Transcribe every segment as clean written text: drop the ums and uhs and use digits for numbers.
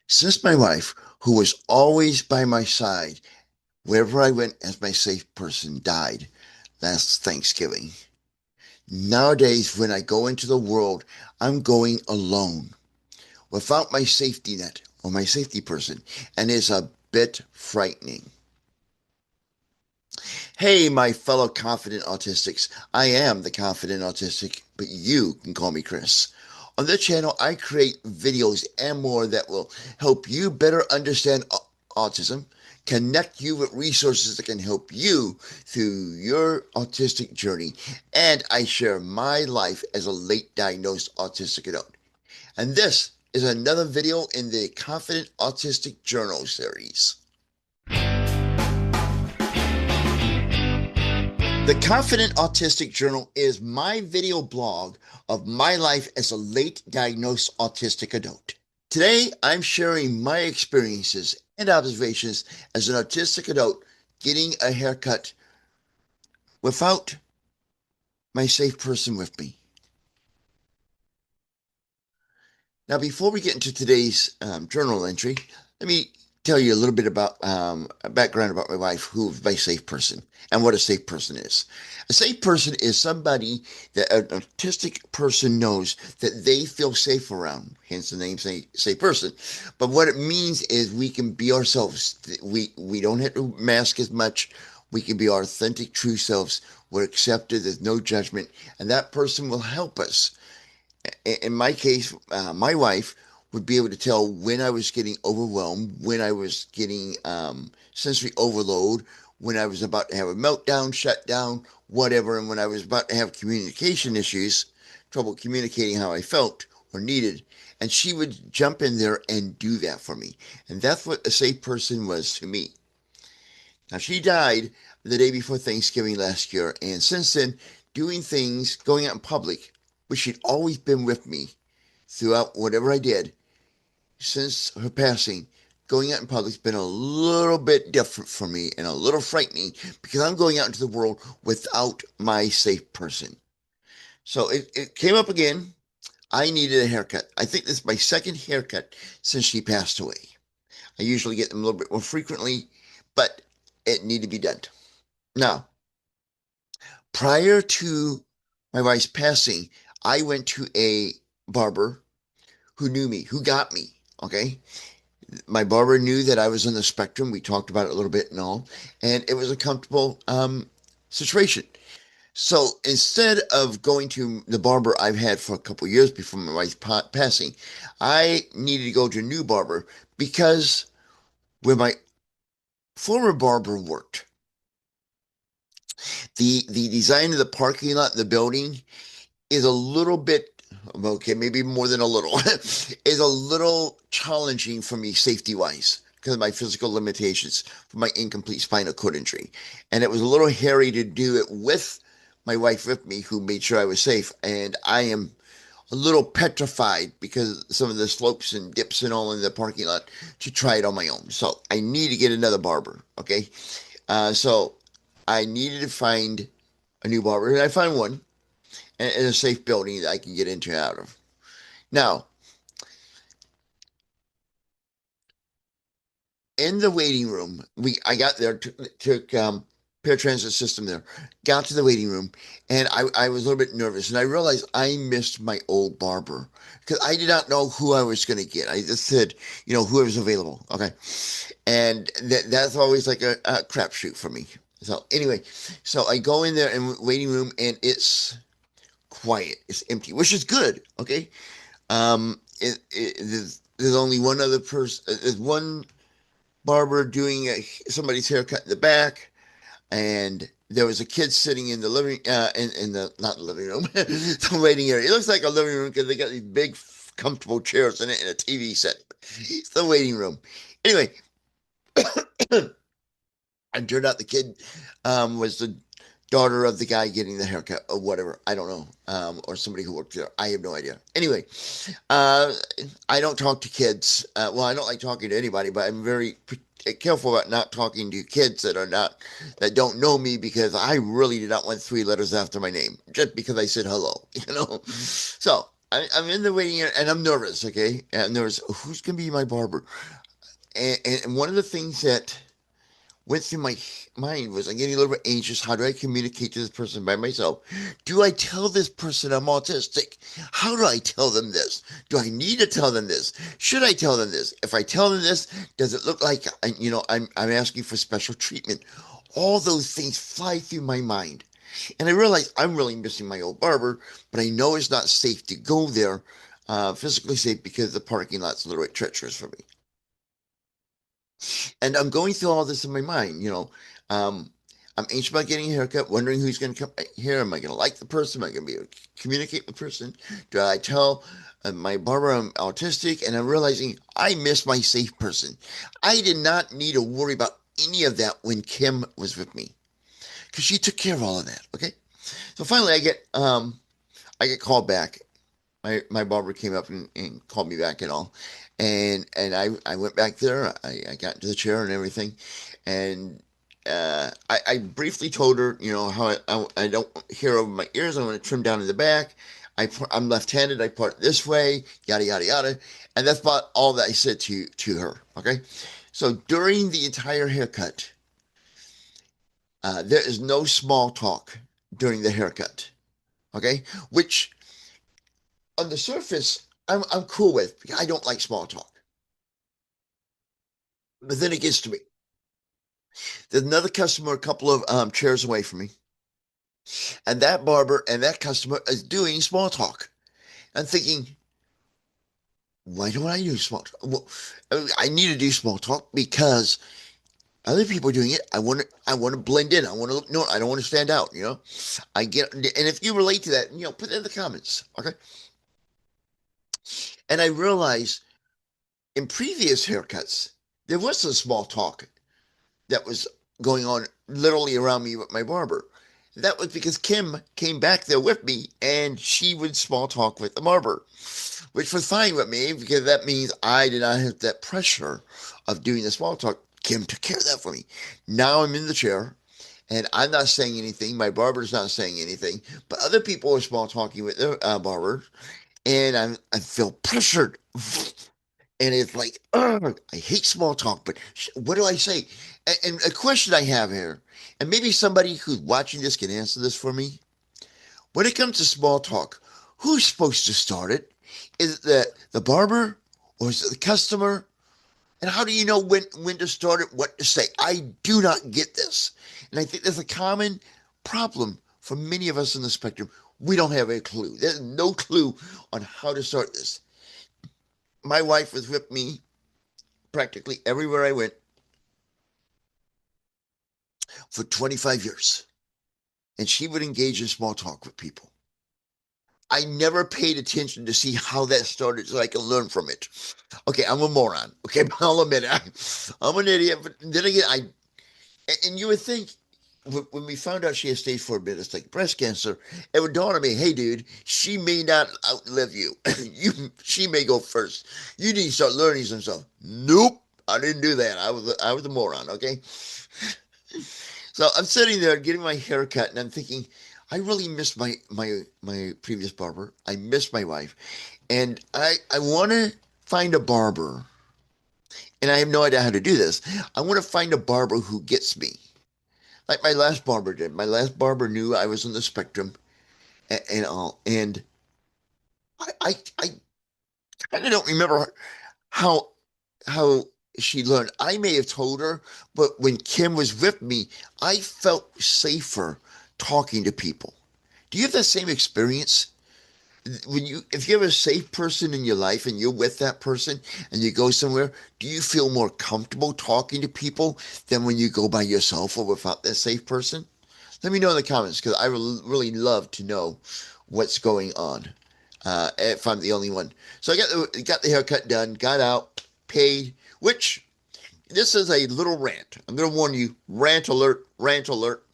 Since my wife, who was always by my side wherever I went as my safe person, died last Thanksgiving. Nowadays, when I go into the world, I'm going alone without my safety net or my safety person, and it's a bit frightening. Hey, my fellow confident autistics. I am the confident autistic, but you can call me Chris. On this channel, I create videos and more that will help you better understand autism, connect you with resources that can help you through your autistic journey, and I share my life as a late diagnosed autistic adult. And this is another video in the Confident Autistic Journal series. The Confident Autistic Journal is my video blog of my life as a late diagnosed autistic adult. Today, I'm sharing my experiences and observations as an autistic adult getting a haircut without my safe person with me. Now, before we get into today's journal entry, let me tell you a little bit about a background about my wife, who is my safe person, and what a safe person is. A safe person is somebody that an autistic person knows that they feel safe around, hence the name safe person. But what it means is we can be ourselves. We don't have to mask as much. We can be our authentic, true selves. We're accepted. There's no judgment, and that person will help us. In my case, my wife would be able to tell when I was getting overwhelmed, when I was getting sensory overload, when I was about to have a meltdown, shutdown, whatever, and when I was about to have communication issues, trouble communicating how I felt or needed. And she would jump in there and do that for me. And that's what a safe person was to me. Now, she died the day before Thanksgiving last year, and since then, doing things, going out in public, which she'd always been with me throughout whatever I did since her passing, going out in public's been a little bit different for me and a little frightening because I'm going out into the world without my safe person. So it came up again. I needed a haircut. I think this is my second haircut since she passed away. I usually get them a little bit more frequently, but it needed to be done. Now, prior to my wife's passing, I went to a barber who knew me, who got me. Okay. My barber knew that I was on the spectrum. We talked about it a little bit and all, and it was a comfortable situation. So instead of going to the barber I've had for a couple of years before my wife's passing, I needed to go to a new barber because where my former barber worked, the design of the parking lot, the building, is a little bit okay, maybe more than a little, is a little challenging for me safety wise because of my physical limitations for my incomplete spinal cord injury. And it was a little hairy to do it with my wife with me, who made sure I was safe. And I am a little petrified because some of the slopes and dips and all in the parking lot to try it on my own. So I need to get another barber. Okay. So I needed to find a new barber, and I found one in a safe building that I can get into and out of. Now, in the waiting room, I got there, took paratransit system there, got to the waiting room, and I was a little bit nervous, and I realized I missed my old barber because I did not know who I was going to get. I just said, whoever's available. Okay. And that's always like a crapshoot for me. So anyway, so I go in there in the waiting room, and it's quiet. It's empty, which is good. Okay. There's only one other person. There's one barber doing somebody's haircut in the back, and there was a kid sitting in the living in the not the living room, the waiting area. It looks like a living room because they got these big comfortable chairs in it and a TV set. It's the waiting room. Anyway, and turned out the kid was the daughter of the guy getting the haircut or whatever. I don't know. Or somebody who worked there. I have no idea. Anyway, uh, I don't talk to kids. Well, I don't like talking to anybody, but I'm very careful about not talking to kids that don't know me because I really did not want three letters after my name just because I said hello. So I'm in the waiting area and I'm nervous. Okay, and I'm nervous. Who's gonna be my barber? And one of the things that went through my mind was I'm getting a little bit anxious. How do I communicate to this person by myself? Do I tell this person I'm autistic? How do I tell them this? Do I need to tell them this? Should I tell them this? If I tell them this, does it look like I'm asking for special treatment? All those things fly through my mind. And I realize I'm really missing my old barber, but I know it's not safe to go there, physically safe because the parking lot's a little bit treacherous for me. And I'm going through all this in my mind, Um, I'm anxious about getting a haircut, wondering who's going to come here. Am I going to like the person? Am I going to be able to communicate with the person? Do I tell my barber I'm autistic? And I'm realizing I miss my safe person. I did not need to worry about any of that when Kim was with me because she took care of all of that. Okay. So finally, I get called back. My barber came up and called me back and all, and I went back there. I got into the chair and everything, and I briefly told her, how I don't hear over my ears. I want to trim down in the back. I'm left-handed. I part this way. Yada yada yada, and that's about all that I said to her. Okay, so during the entire haircut, there is no small talk during the haircut. Okay, which on the surface, I'm cool with. I don't like small talk. But then it gets to me. There's another customer a couple of chairs away from me, and that barber and that customer is doing small talk. I'm thinking, why don't I do small talk? Well, I need to do small talk because other people are doing it. I want to blend in. I want to look. No, I don't want to stand out. I get. And if you relate to that, put it in the comments. Okay. And I realized in previous haircuts there was some small talk that was going on literally around me with my barber. That was because Kim came back there with me and she would small talk with the barber, which was fine with me because that means I did not have that pressure of doing the small talk. Kim took care of that for me. Now I'm in the chair and I'm not saying anything. My barber's not saying anything, but other people are small talking with their barber, and I feel pressured. And it's like, ugh, I hate small talk, but what do I say? And a question I have here, and maybe somebody who's watching this can answer this for me. When it comes to small talk, who's supposed to start it? Is it the barber or is it the customer? And how do you know when to start it, what to say? I do not get this. And I think there's a common problem for many of us in the spectrum. We don't have a clue. There's no clue on how to start this. My wife was with me practically everywhere I went for 25 years, and she would engage in small talk with people. I never paid attention to see how that started so I can learn from it. Okay, I'm a moron. Okay, I'll admit it. I'm an idiot. But then again, and you would think when we found out she had stage 4 metastatic breast cancer, it would dawn on me, hey, dude, she may not outlive you. She may go first. You need to start learning some stuff. Nope, I didn't do that. I was a moron. Okay. So I'm sitting there getting my hair cut, and I'm thinking, I really miss my previous barber. I miss my wife, and I want to find a barber, and I have no idea how to do this. I want to find a barber who gets me, like my last barber did. My last barber knew I was on the spectrum and all, and I kind of don't remember how how she learned. I may have told her, but when Kim was with me, I felt safer talking to people. Do you have that same experience? If you have a safe person in your life and you're with that person and you go somewhere, do you feel more comfortable talking to people than when you go by yourself or without that safe person? Let me know in the comments because I would really love to know what's going on. If I'm the only one. So I got the haircut done, got out, paid, which this is a little rant. I'm going to warn you, rant alert, rant alert.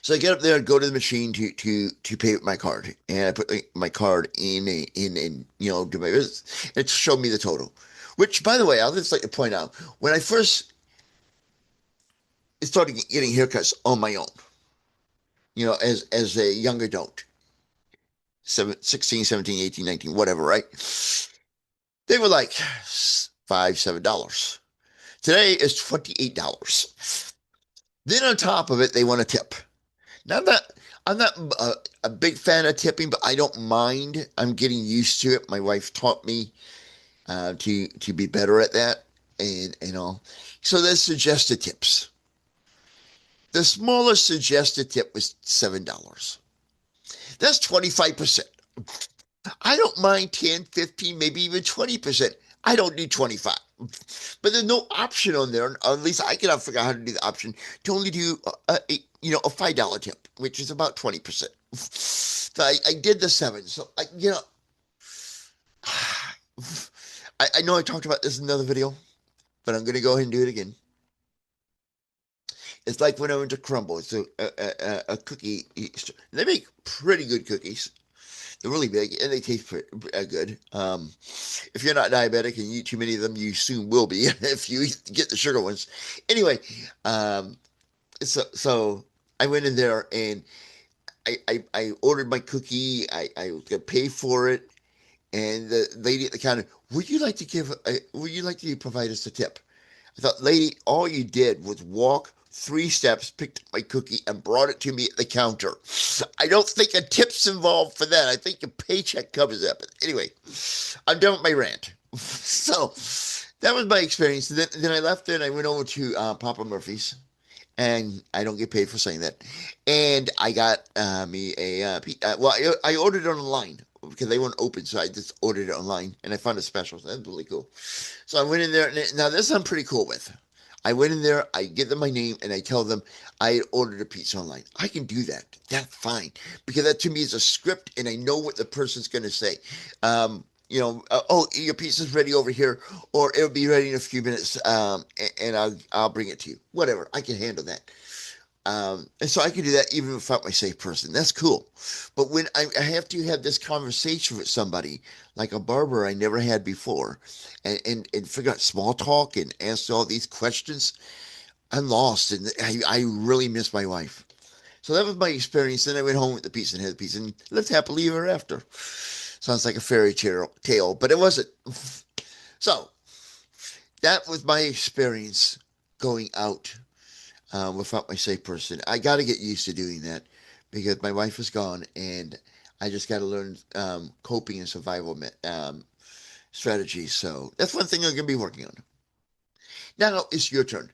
So I get up there and go to the machine to pay with my card, and I put my card in do my business. It showed me the total, which by the way, I'll just like to point out when I first started getting haircuts on my own, as a young adult, 16, 17, 18, 19, whatever, right? They were like $5, $7. Today is $28. Then on top of it, they want a tip. Now that I'm not a big fan of tipping, but I don't mind. I'm getting used to it. My wife taught me to be better at that, and all. So there's suggested tips. The smallest suggested tip was $7. That's 25%. I don't mind 10, 15, maybe even 20%. I don't need 25. But there's no option on there, or at least I cannot figure out how to do the option to only do a $5 tip, which is about 20%. So I did the 7. So I know I talked about this in another video, but I'm going to go ahead and do it again. It's like when I went to Crumble. It's a cookie. They make pretty good cookies. They're really big and they taste pretty good. If you're not diabetic and you eat too many of them, you soon will be if you get the sugar ones. Anyway, so I went in there and I ordered my cookie. I was gonna pay for it, and the lady at the counter, would you like to provide us a tip? I thought, lady, all you did was walk 3 steps, picked up my cookie, and brought it to me at the counter. I don't think a tip's involved for that. I think your paycheck covers that. But anyway, I'm done with my rant. So that was my experience. Then I left there and I went over to Papa Murphy's. And I don't get paid for saying that. And I got me I ordered it online because they weren't open, so I just ordered it online, and I found a special. So that's really cool. So I went in there. Now this I'm pretty cool with. I went in there, I give them my name, and I tell them I ordered a pizza online. I can do that. That's fine. Because that to me is a script, and I know what the person's going to say. Oh, your pizza's ready over here, or it'll be ready in a few minutes, and I'll bring it to you. Whatever. I can handle that. And so I can do that even without my safe person. That's cool. But when I have to have this conversation with somebody, like a barber I never had before, and figure out small talk and answer all these questions, I'm lost. And I really miss my wife. So that was my experience. Then I went home with the pizza and had the pizza and lived happily ever after. Sounds like a fairy tale, but it wasn't. So that was my experience going out without my safe person. I got to get used to doing that because my wife is gone, and I just got to learn coping and survival strategies. So that's one thing I'm going to be working on. Now it's your turn.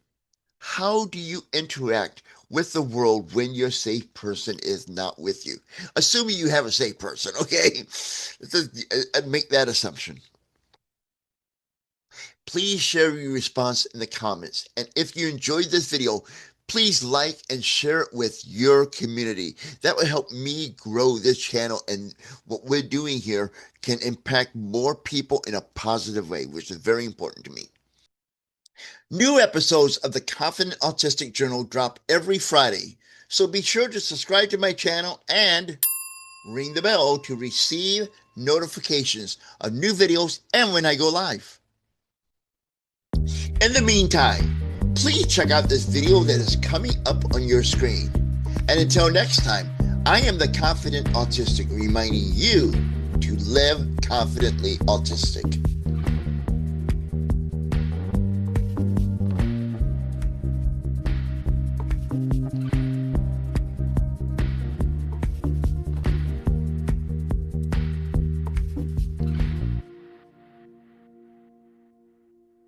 How do you interact with the world when your safe person is not with you? Assuming you have a safe person, okay? Let's make that assumption. Please share your response in the comments. And if you enjoyed this video, please like and share it with your community. That will help me grow this channel, and what we're doing here can impact more people in a positive way, which is very important to me. New episodes of the Confident Autistic Journal drop every Friday, so be sure to subscribe to my channel and ring the bell to receive notifications of new videos and when I go live. In the meantime, please check out this video that is coming up on your screen. And until next time, I am the Confident Autistic, reminding you to live confidently autistic.